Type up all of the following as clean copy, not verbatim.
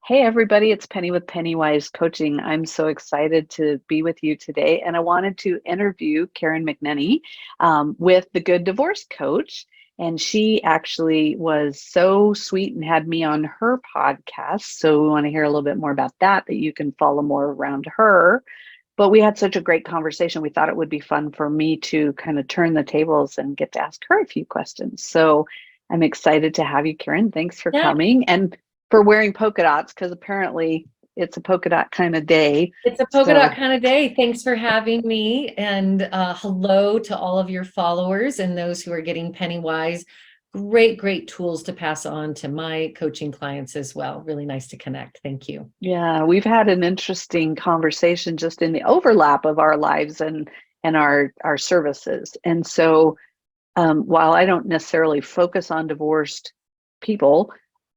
Hey, everybody, it's Penny with Pennywise Coaching. I'm so excited to be with you today. And I wanted to interview Karen Mcnenny with the Good Divorce Coach. And she actually was so sweet and had me on her podcast. So we want to hear a little bit more about that you can follow more around her. But we had such a great conversation. We thought it would be fun for me to kind of turn the tables and get to ask her a few questions. So I'm excited to have you, Karen. Thanks for Yeah, coming. And for wearing polka dots because apparently it's a polka dot kind of day. it's a polka dot So kind of day. Thanks for having me. And hello to all of your followers and those who are getting Pennywise. Great tools to pass on to my coaching clients as well. Really nice to connect. Thank you. yeah, we've had an interesting conversation just in the overlap of our lives and our services. And so while I don't necessarily focus on divorced people,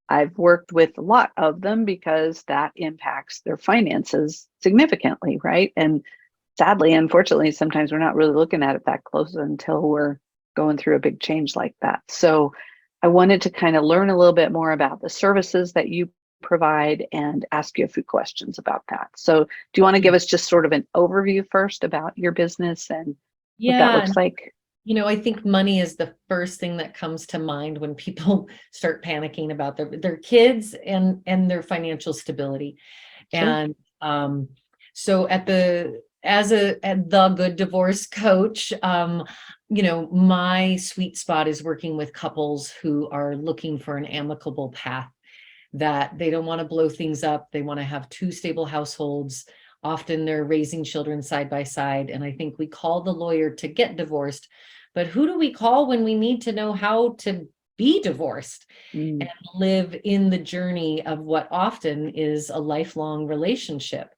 I've worked with a lot of them because that impacts their finances significantly, right? And sadly, unfortunately, sometimes we're not really looking at it that close until we're going through a big change like that. So I wanted to kind of learn a little bit more about the services that you provide and ask you a few questions about that. So do you want to give us just sort of an overview first about your business and what that Yeah. looks like? I think money is the first thing that comes to mind when people start panicking about their kids and their financial stability. Sure. And so at the Good Divorce Coach, my sweet spot is working with couples who are looking for an amicable path, that they don't want to blow things up. They want to have two stable households. Often they're raising children side by side. And I think we call the lawyer to get divorced, but who do we call when we need to know how to be divorced Mm, and live in the journey of what often is a lifelong relationship?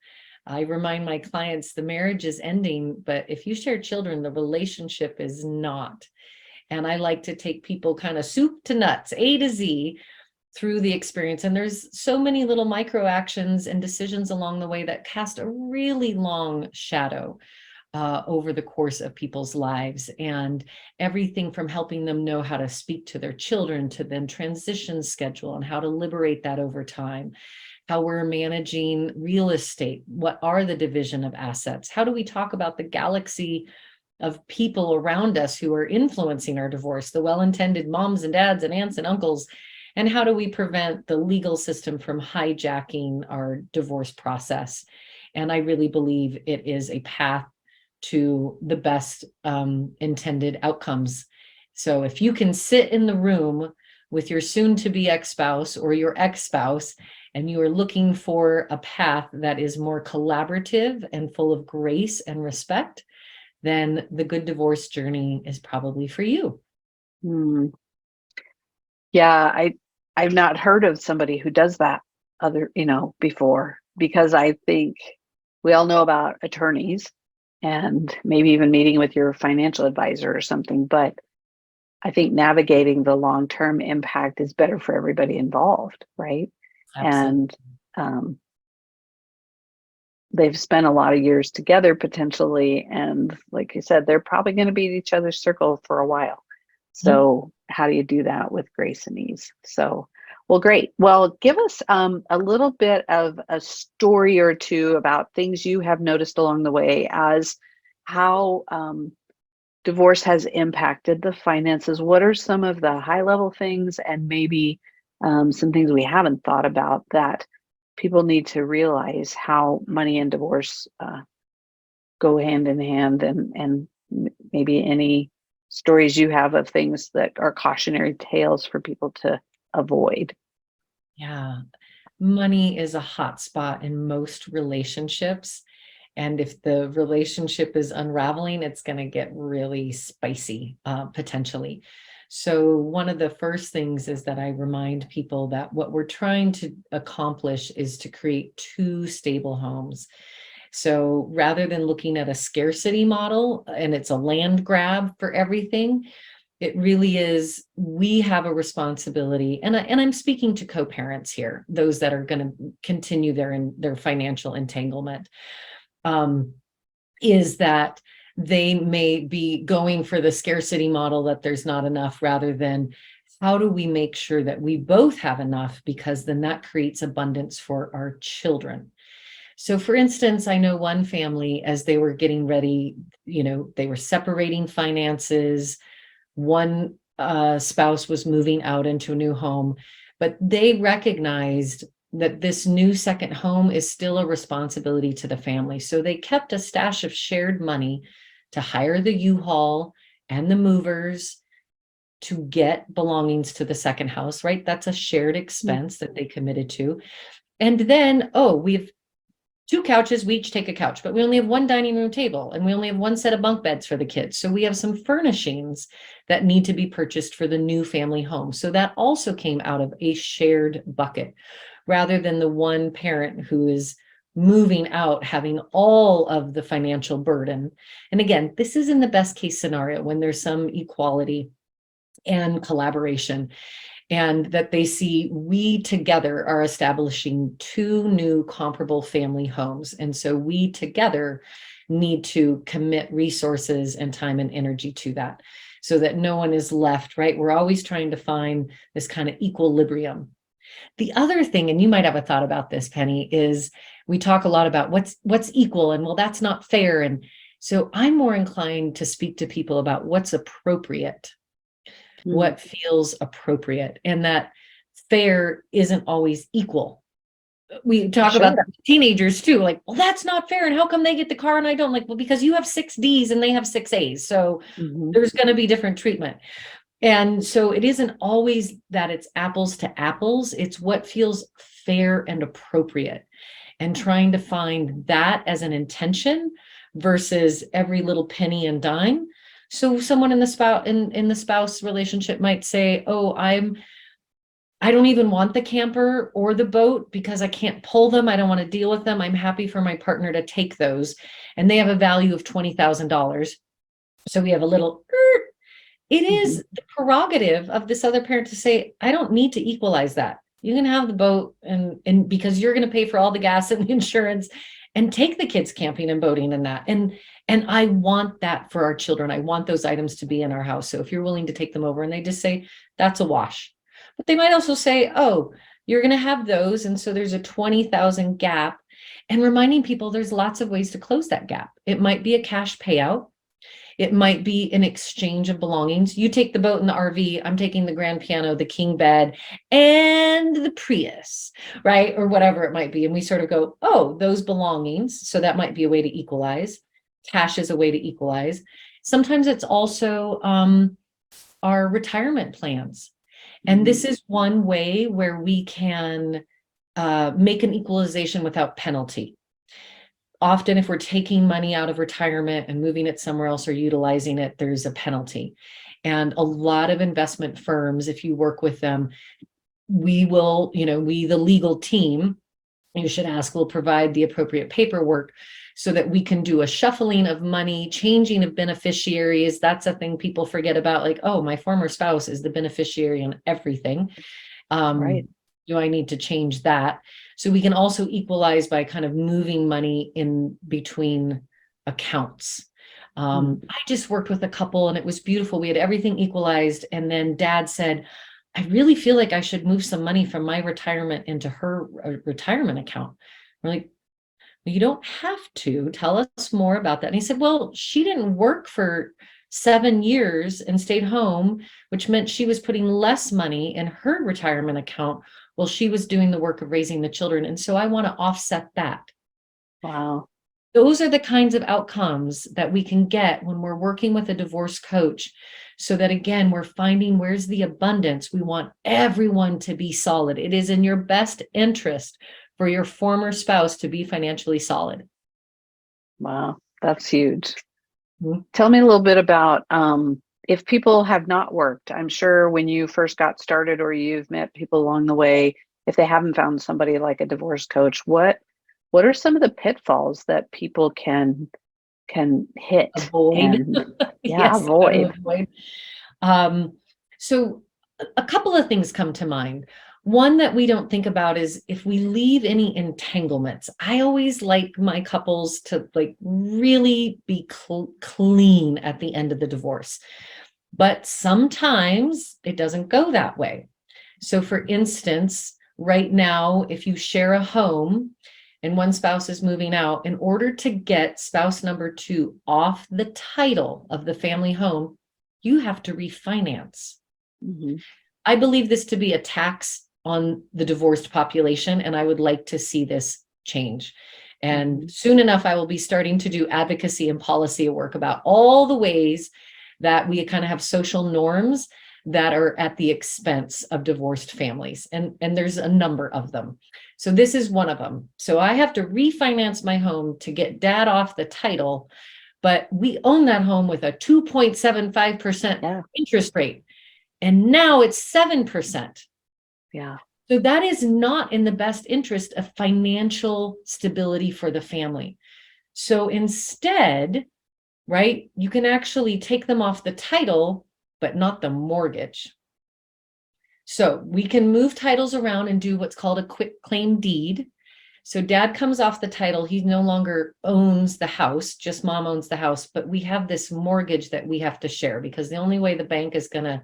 I remind my clients the marriage is ending, but if you share children, the relationship is not. And I like to take people kind of soup to nuts, A to Z, through the experience. And there's so many little micro actions and decisions along the way that cast a really long shadow over the course of people's lives, and everything from helping them know how to speak to their children to then transition schedule and how to liberate that over time, how we're managing real estate, what are the division of assets, how do we talk about the galaxy of people around us who are influencing our divorce, the well-intended moms and dads and aunts and uncles, and how do we prevent the legal system from hijacking our divorce process. And I really believe it is a path to the best intended outcomes. So if you can sit in the room with your soon-to-be ex-spouse or your ex-spouse, and you are looking for a path that is more collaborative and full of grace and respect, then the Good Divorce journey is probably for you. mm. Yeah, I've not heard of somebody who does that before because I think we all know about attorneys and maybe even meeting with your financial advisor or something, but I think navigating the long-term impact is better for everybody involved, right? Absolutely. And um, they've spent a lot of years together potentially, and like you said, they're probably going to be in each other's circle for a while. So how do you do that with grace and ease? So, well, great. Well, give us a little bit of a story or two about things you have noticed along the way as how divorce has impacted the finances. What are some of the high level things and maybe some things we haven't thought about that people need to realize how money and divorce go hand in hand and maybe any stories you have of things that are cautionary tales for people to avoid. Yeah. Money is a hot spot in most relationships. And if the relationship is unraveling, it's going to get really spicy, potentially. So, one of the first things is that I remind people that what we're trying to accomplish is to create two stable homes. So, rather than looking at a scarcity model and it's a land grab for everything, it really is, we have a responsibility, and I'm speaking to co-parents here, those that are going to continue their financial entanglement, um, is that they may be going for the scarcity model, that there's not enough, rather than how do we make sure that we both have enough? Because then that creates abundance for our children. So for instance, I know one family, as they were getting ready, they were separating finances. One spouse was moving out into a new home, but they recognized that this new second home is still a responsibility to the family. So they kept a stash of shared money to hire the U-Haul and the movers to get belongings to the second house, right? That's a shared expense that they committed to. And then, we have 2 couches, we each take a couch, but we only have 1 dining room table and we only have 1 set of bunk beds for the kids. So we have some furnishings that need to be purchased for the new family home. So that also came out of a shared bucket, rather than the one parent who is moving out having all of the financial burden. And again, this is in the best case scenario when there's some equality and collaboration, and that they see we together are establishing 2 new comparable family homes. And so we together need to commit resources and time and energy to that, so that no one is left, right? We're always trying to find this kind of equilibrium. The other thing, and you might have a thought about this, Penny, is we talk a lot about what's equal, and well, that's not fair. And so I'm more inclined to speak to people about what's appropriate, what feels appropriate, and that fair isn't always equal. We talk about that with teenagers too, like, well, that's not fair. And how come they get the car and I don't? Like, well, because you have 6 Ds and they have 6 As. So there's going to be different treatment. And so it isn't always that it's apples to apples. It's what feels fair and appropriate, and trying to find that as an intention versus every little penny and dime. So someone in the spouse relationship might say, I don't even want the camper or the boat because I can't pull them. I don't want to deal with them. I'm happy for my partner to take those. And they have a value of $20,000. So we have a little, it is the prerogative of this other parent to say, I don't need to equalize that. You can have the boat and because you're going to pay for all the gas and the insurance, and take the kids camping and boating and that. And I want that for our children. I want those items to be in our house. So if you're willing to take them over, and they just say, that's a wash. But they might also say, you're going to have those. And so there's a 20,000 gap, and reminding people there's lots of ways to close that gap. It might be a cash payout. It might be an exchange of belongings. You take the boat and the RV, I'm taking the grand piano, the king bed, and the Prius, right? Or whatever it might be. And we sort of go, those belongings. So that might be a way to equalize. Cash is a way to equalize. Sometimes it's also our retirement plans. And this is one way where we can make an equalization without penalty. Often, if we're taking money out of retirement and moving it somewhere else or utilizing it, there's a penalty. And a lot of investment firms, if you work with them, we, the legal team, you should ask, will provide the appropriate paperwork so that we can do a shuffling of money, changing of beneficiaries. That's a thing people forget about, like, my former spouse is the beneficiary on everything. Right. Do I need to change that? So we can also equalize by kind of moving money in between accounts. I just worked with a couple and it was beautiful. We had everything equalized. And then dad said, I really feel like I should move some money from my retirement into her retirement account. We're like, well, you don't have to. Tell us more about that. And he said, well, she didn't work for 7 years and stayed home, which meant she was putting less money in her retirement account while she was doing the work of raising the children. And so I want to offset that. Wow. Those are the kinds of outcomes that we can get when we're working with a divorce coach, so that, again, we're finding where's the abundance. We want everyone to be solid. It is in your best interest for your former spouse to be financially solid. Wow, that's huge. Tell me a little bit about if people have not worked. I'm sure when you first got started, or you've met people along the way, if they haven't found somebody like a divorce coach, what are some of the pitfalls that people can hit? Avoid. Avoid. So a couple of things come to mind. One that we don't think about is if we leave any entanglements. I always like my couples to really be clean at the end of the divorce. But sometimes it doesn't go that way. So for instance, right now, if you share a home and one spouse is moving out, in order to get spouse number 2 off the title of the family home, you have to refinance. Mm-hmm. I believe this to be a tax on the divorced population, and I would like to see this change. And soon enough, I will be starting to do advocacy and policy work about all the ways that we kind of have social norms that are at the expense of divorced families. And there's a number of them. So this is one of them. So I have to refinance my home to get dad off the title, but we own that home with a 2.75% interest rate. And now it's 7%. Yeah. So that is not in the best interest of financial stability for the family. So instead, right, you can actually take them off the title, but not the mortgage. So we can move titles around and do what's called a quit claim deed. So dad comes off the title. He no longer owns the house, just mom owns the house, but we have this mortgage that we have to share, because the only way the bank is going to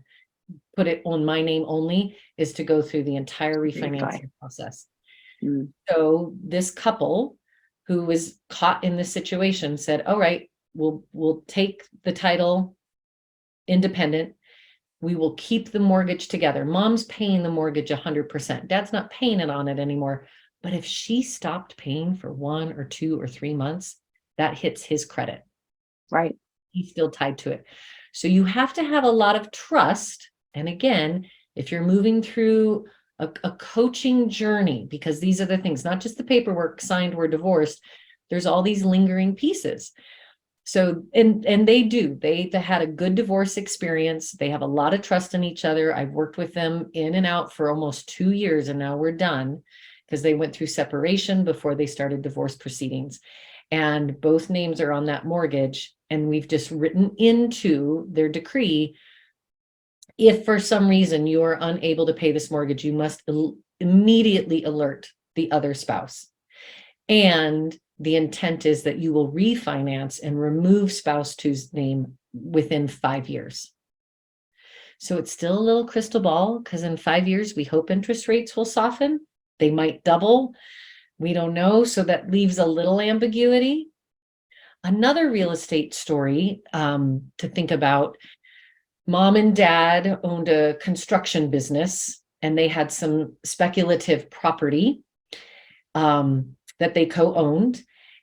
put it on my name only is to go through the entire refinancing process. So this couple who was caught in this situation said, all right, we'll take the title independent. We will keep the mortgage together. Mom's paying the mortgage 100%. Dad's not paying it on it anymore. But if she stopped paying for 1 or 2 or 3 months, that hits his credit. Right. He's still tied to it. So you have to have a lot of trust. And again, if you're moving through a coaching journey, because these are the things, not just the paperwork signed, we're divorced, there's all these lingering pieces. So, and they had a good divorce experience. They have a lot of trust in each other. I've worked with them in and out for almost 2 years, and now we're done, because they went through separation before they started divorce proceedings. And both names are on that mortgage. And we've just written into their decree, if for some reason you are unable to pay this mortgage, you must immediately alert the other spouse. And the intent is that you will refinance and remove spouse two's name within 5 years. So it's still a little crystal ball, because in 5 years, we hope interest rates will soften. They might double. We don't know. So that leaves a little ambiguity. Another real estate story to think about. Mom and dad owned a construction business, and they had some speculative property that they co-owned.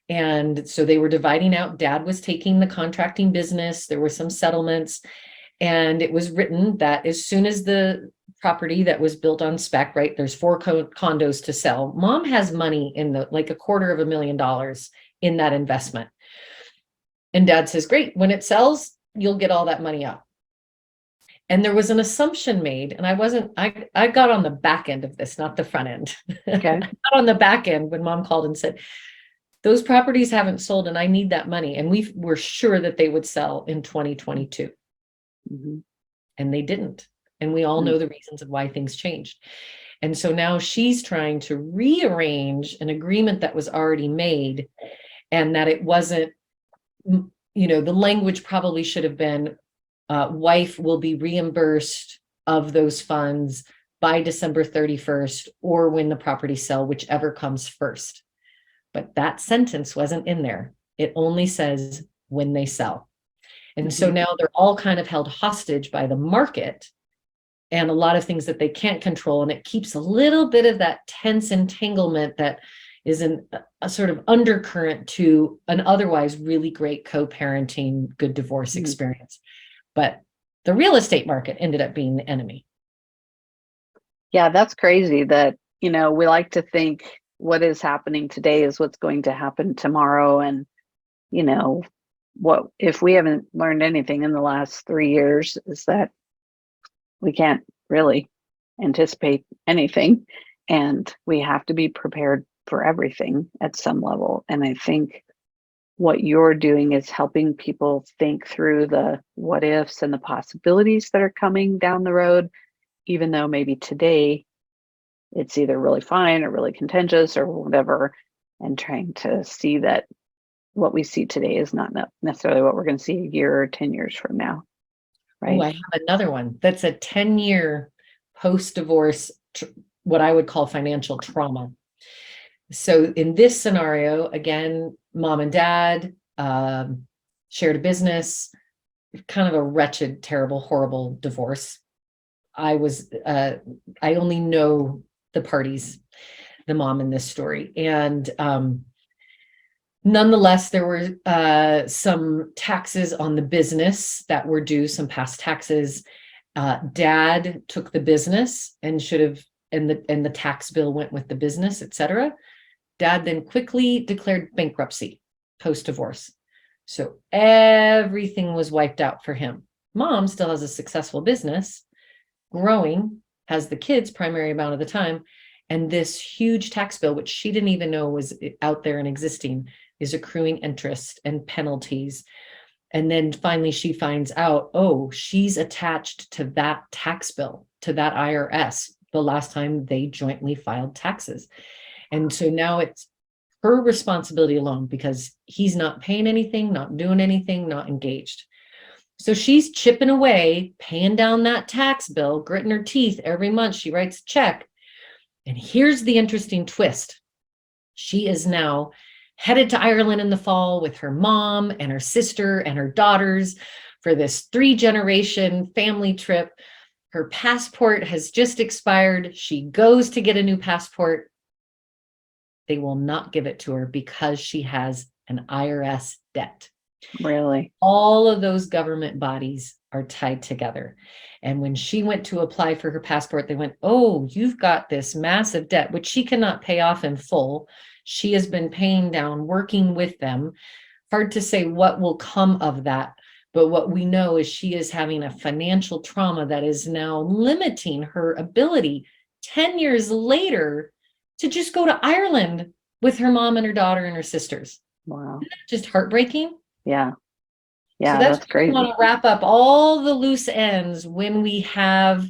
And so they were dividing out. Dad was taking the contracting business. There were some settlements. And it was written that as soon as the property that was built on spec, right, there's 4 condos to sell. Mom has money in the, like, $250,000 in that investment. And dad says, great, when it sells, you'll get all that money up. And there was an assumption made, and I got on the back end of this, not the front end. Okay. I got on the back end when mom called and said, those properties haven't sold and I need that money. And we were sure that they would sell in 2022. And they didn't. And we all know the reasons of why things changed. And so now she's trying to rearrange an agreement that was already made, and that it wasn't, the language probably should have been, wife will be reimbursed of those funds by December 31st, or when the property sell, whichever comes first. But that sentence wasn't in there. It only says when they sell. And so now they're all kind of held hostage by the market and a lot of things that they can't control. And it keeps a little bit of that tense entanglement that is a sort of undercurrent to an otherwise really great co-parenting, good divorce experience. But the real estate market ended up being the enemy. Yeah, that's crazy that, we like to think what is happening today is what's going to happen tomorrow. And, what if we haven't learned anything in the last 3 years is that we can't really anticipate anything, and we have to be prepared for everything at some level. And I think what you're doing is helping people think through the what ifs and the possibilities that are coming down the road, even though maybe today it's either really fine or really contentious or whatever, and trying to see that what we see today is not necessarily what we're going to see a year or 10 years from now. Oh, Right. I have another one that's a 10-year post-divorce, what I would call financial trauma. So in this scenario, again, mom and dad shared a business, kind of a wretched, terrible, horrible divorce. I only know the parties, the mom in this story. And nonetheless, there were some taxes on the business that were due, some past taxes. Dad took the business and should have, and the tax bill went with the business, etc. Dad then quickly declared bankruptcy post-divorce. So everything was wiped out for him. Mom still has a successful business, growing, has the kids primary amount of the time, and this huge tax bill, which she didn't even know was out there and existing, is accruing interest and penalties. And then finally she finds out, oh, she's attached to that tax bill, to that IRS, the last time they jointly filed taxes. And so now it's her responsibility alone because he's not paying anything, not doing anything, not engaged. So she's chipping away, paying down that tax bill, gritting her teeth. Every month she writes a check. And here's the interesting twist. She is now headed to Ireland in the fall with her mom and her sister and her daughters for this 3-generation family trip. Her passport has just expired. She goes to get a new passport. They will not give it to her because she has an IRS debt. Really? All of those government bodies are tied together. And when she went to apply for her passport, they went, oh, you've got this massive debt, which she cannot pay off in full. She has been paying down, working with them. Hard to say what will come of that. But what we know is she is having a financial trauma that is now limiting her ability 10 years later to just go to Ireland with her mom and her daughter and her sisters. Wow. Isn't that just heartbreaking? Yeah. So Yeah, that's that's why we crazy. want to wrap up all the loose ends when we have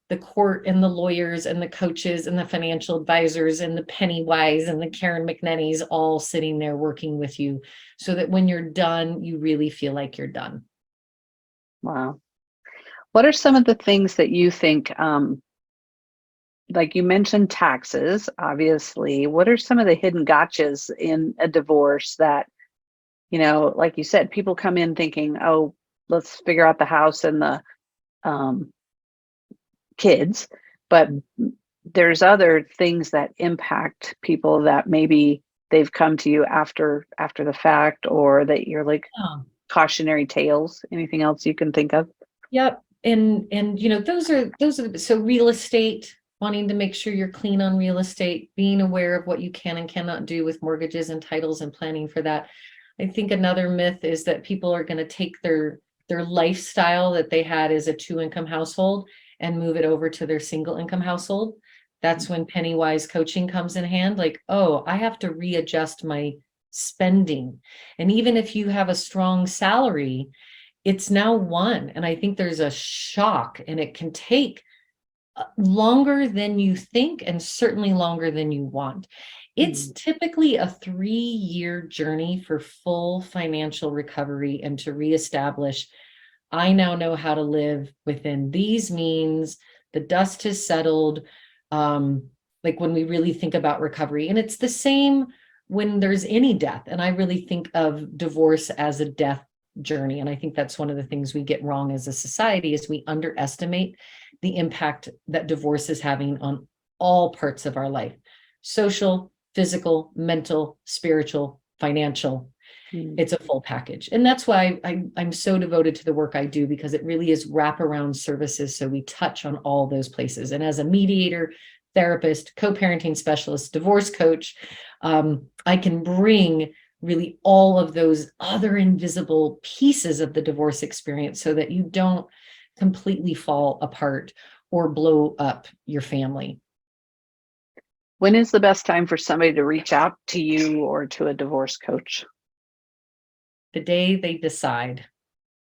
the court and the lawyers and the coaches and the financial advisors and the Pennywise and the Karen Mcnennys all sitting there working with you so that when you're done, you really feel like you're done. Wow. What are some of the things that you think, like you mentioned taxes, obviously, what are some of the hidden gotchas in a divorce that, like you said, people come in thinking, oh, let's figure out the house and the kids, but there's other things that impact people that maybe they've come to you after the fact, or that you're like cautionary tales. Anything else you can think of? Yep. And those are so real estate, wanting to make sure you're clean on real estate, being aware of what you can and cannot do with mortgages and titles and planning for that. I think another myth is that people are going to take their lifestyle that they had as a 2-income household and move it over to their single income household. That's when Pennywise coaching comes in hand. Like, oh, I have to readjust my spending. And even if you have a strong salary, it's now one. And I think there's a shock, and it can take longer than you think and certainly longer than you want. It's typically a 3-year journey for full financial recovery and to reestablish, I now know how to live within these means. The dust has settled. Like when we really think about recovery, and it's the same when there's any death. And I really think of divorce as a death journey. And I think that's one of the things we get wrong as a society is we underestimate the impact that divorce is having on all parts of our life: social, physical, mental, spiritual, financial. It's a full package. And that's why I'm so devoted to the work I do, because it really is wraparound services. So we touch on all those places. And as a mediator, therapist, co-parenting specialist, divorce coach, I can bring really all of those other invisible pieces of the divorce experience so that you don't completely fall apart or blow up your family. When is the best time for somebody to reach out to you or to a divorce coach? The day they decide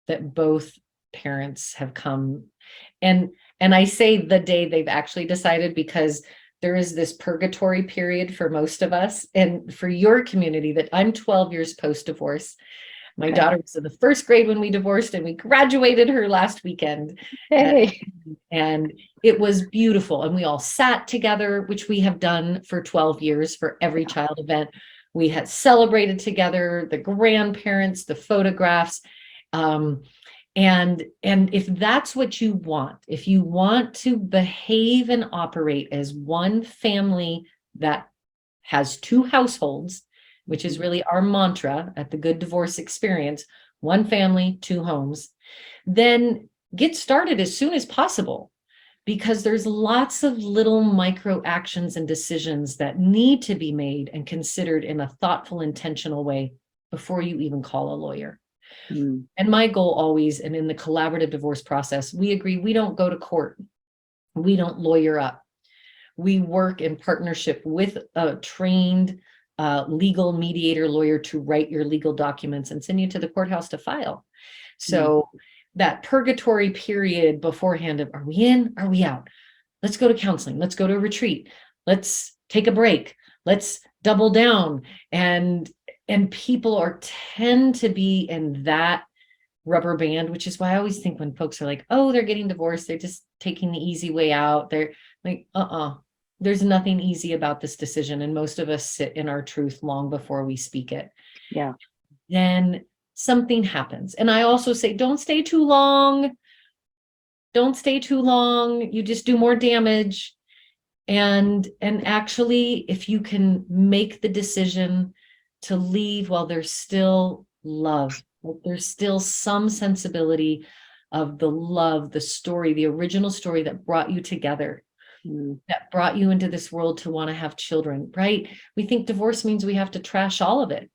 that both parents have come. And I say the day they've actually decided, because there is this purgatory period for most of us, and for your community, that I'm 12 years post-divorce. My Okay. daughter was in the first grade when we divorced, and we graduated her last weekend. Hey. And it was beautiful. And we all sat together, which we have done for 12 years for every child event. We had celebrated together, the grandparents, the photographs. And if that's what you want, if you want to behave and operate as one family that has two households, which is really our mantra at the Good Divorce Experience, one family, two homes, then get started as soon as possible, because there's lots of little micro actions and decisions that need to be made and considered in a thoughtful, intentional way before you even call a lawyer. Mm. And my goal always, and in the collaborative divorce process, we agree we don't go to court. We don't lawyer up. We work in partnership with a trained legal mediator lawyer to write your legal documents and send you to the courthouse to file. So that purgatory period beforehand of, are we in? Are we out? Let's go to counseling. Let's go to a retreat. Let's take a break. Let's double down. And people tend to be in that rubber band, which is why I always think when folks are like, oh, they're getting divorced, they're just taking the easy way out. They're like, there's nothing easy about this decision. And most of us sit in our truth long before we speak it. Yeah. Then something happens. And I also say, don't stay too long. Don't stay too long. You just do more damage. And actually, if you can make the decision to leave while there's still love, there's still some sensibility of the love, the story, the original story that brought you together, that brought you into this world to want to have children, right? We think divorce means we have to trash all of it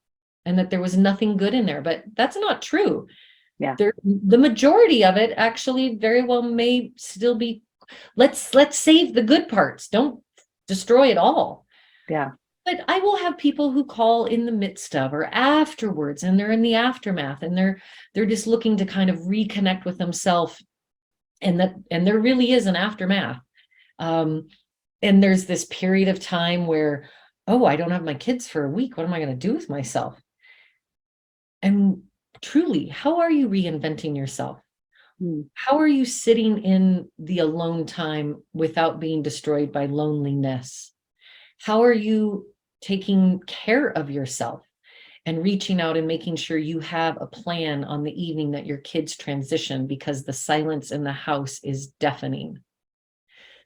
and that there was nothing good in there, but that's not true. Yeah. The majority of it actually very well may still be. Let's save the good parts. Don't destroy it all. Yeah. But I will have people who call in the midst of or afterwards, and they're in the aftermath, and they're just looking to kind of reconnect with themselves, and there really is an aftermath. And there's this period of time where, oh, I don't have my kids for a week. What am I going to do with myself? And truly, how are you reinventing yourself? How are you sitting in the alone time without being destroyed by loneliness? How are you taking care of yourself and reaching out and making sure you have a plan on the evening that your kids transition, because the silence in the house is deafening?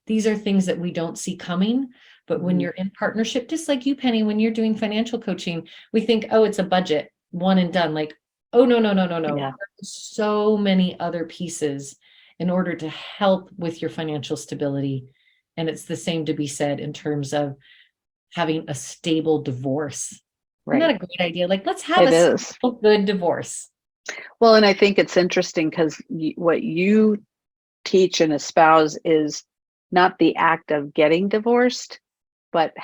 These are things that we don't see coming, but when you're in partnership, just like you, Penny, when you're doing financial coaching, we think, oh, it's a budget, one and done. Like, oh, no. Yeah. So many other pieces in order to help with your financial stability. And it's the same to be said in terms of having a stable divorce. Right. Isn't that a great idea? Like, let's have a stable, good divorce. Well, and I think it's interesting because what you teach and espouse is not the act of getting divorced, but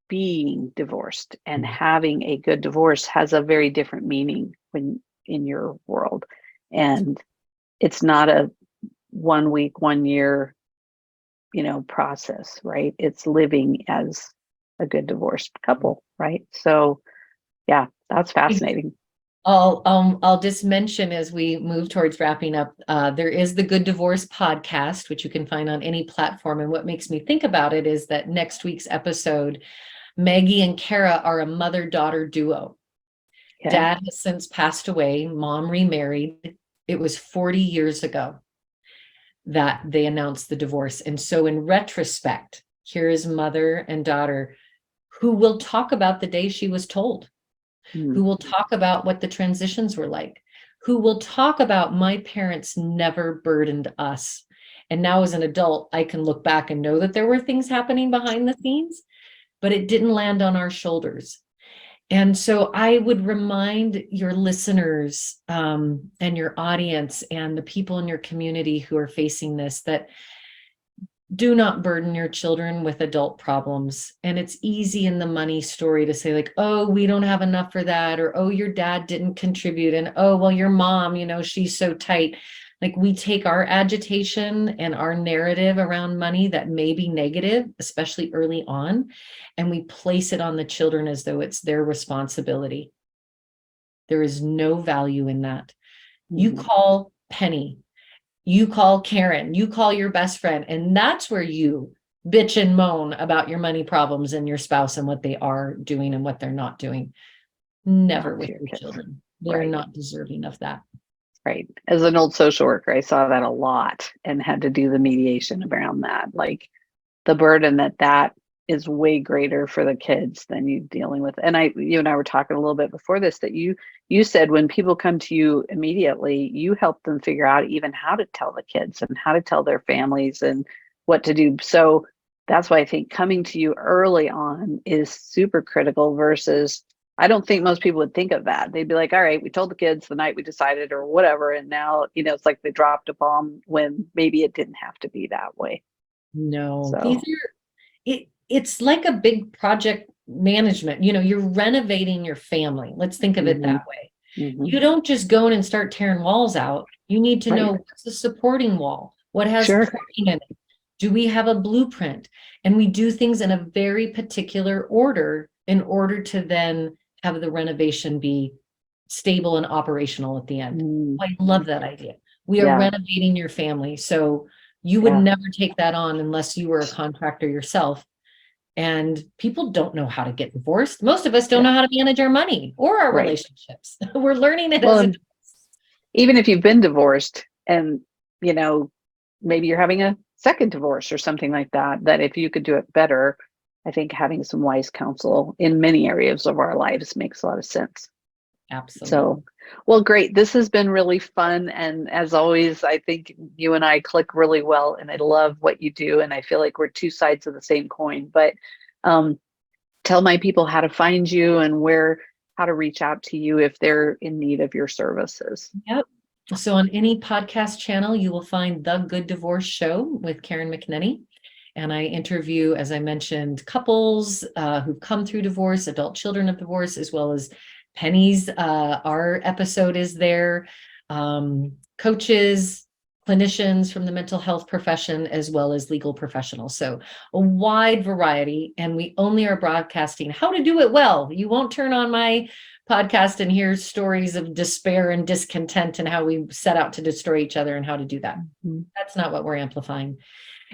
being divorced, and having a good divorce has a very different meaning when in your world. And it's not a 1 week, 1 year, process, right? It's living as a good divorced couple, right? So yeah, that's fascinating. I'll just mention as we move towards wrapping up, there is the Good Divorce podcast, which you can find on any platform. And what makes me think about it is that next week's episode, Maggie and Kara are a mother-daughter duo. Okay. Dad has since passed away. Mom remarried. It was 40 years ago that they announced the divorce. And so in retrospect, here is mother and daughter who will talk about the day she was told, who will talk about what the transitions were like, who will talk about my parents never burdened us. And now as an adult, I can look back and know that there were things happening behind the scenes, but it didn't land on our shoulders. And so I would remind your listeners and your audience and the people in your community who are facing this, that do not burden your children with adult problems. And it's easy in the money story to say like, oh, we don't have enough for that. Or, oh, your dad didn't contribute. And, oh, well, your mom, she's so tight. Like, we take our agitation and our narrative around money that may be negative, especially early on, and we place it on the children as though it's their responsibility. There is no value in that. You call Penny, you call Karen, you call your best friend, and that's where you bitch and moan about your money problems and your spouse and what they are doing and what they're not doing. Never Not with to your your kids. children. They're Right. not deserving of that. Right. As an old social worker, I saw that a lot and had to do the mediation around that. Like the burden that is way greater for the kids than you dealing with. And you and I were talking a little bit before this that you said when people come to you immediately, you help them figure out even how to tell the kids and how to tell their families and what to do. So that's why I think coming to you early on is super critical versus I don't think most people would think of that. They'd be like, all right, we told the kids the night we decided or whatever. And now, it's like they dropped a bomb when maybe it didn't have to be that way. No, So it's like a big project management. You're renovating your family. Let's think of it that way. You don't just go in and start tearing walls out. You need to Right. know what's the supporting wall, what has Sure. plumbing in it. Do we have a blueprint? And we do things in a very particular order in order to then have the renovation be stable and operational at the end. I love that idea. We are Yeah. renovating your family. So you would Yeah. never take that on unless you were a contractor yourself. And people don't know how to get divorced. Most of us don't Yeah. know how to manage our money or our Right. relationships. We're learning it Well, as and even if you've been divorced and, maybe you're having a second divorce or something like that, that if you could do it better, I think having some wise counsel in many areas of our lives makes a lot of sense. absolutely. So, well, great. This has been really fun. And as always, I think you and I click really well and I love what you do. And I feel like we're two sides of the same coin, but um, tell my people how to find you and how to reach out to you if they're in need of your services. Yep. So on any podcast channel, you will find The Good Divorce Show with Karen Mcnenny. And I interview, as I mentioned, couples who've come through divorce, adult children of divorce, as well as Penny's. Our episode is there. Coaches, clinicians from the mental health profession, as well as legal professionals. So a wide variety. And we only are broadcasting how to do it well. You won't turn on my podcast and hear stories of despair and discontent and how we set out to destroy each other and how to do that. That's not what we're amplifying.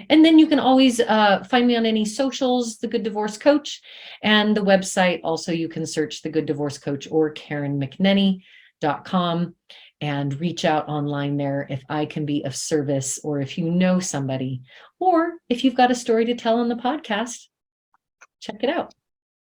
And then you can always find me on any socials, The Good Divorce Coach, and the website. Also, you can search The Good Divorce Coach or KarenMcnenny.com and reach out online there if I can be of service or if you know somebody or if you've got a story to tell on the podcast, check it out.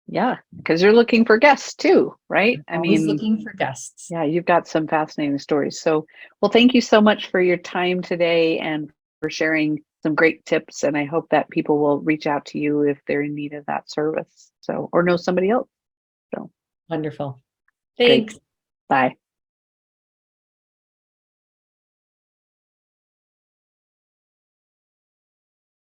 Yeah, because you're looking for guests too, right? Always looking for guests. Yeah, you've got some fascinating stories. So, well, thank you so much for your time today and for sharing some great tips. And I hope that people will reach out to you if they're in need of that service. So, or know somebody else. So Wonderful. great. Thanks. Bye.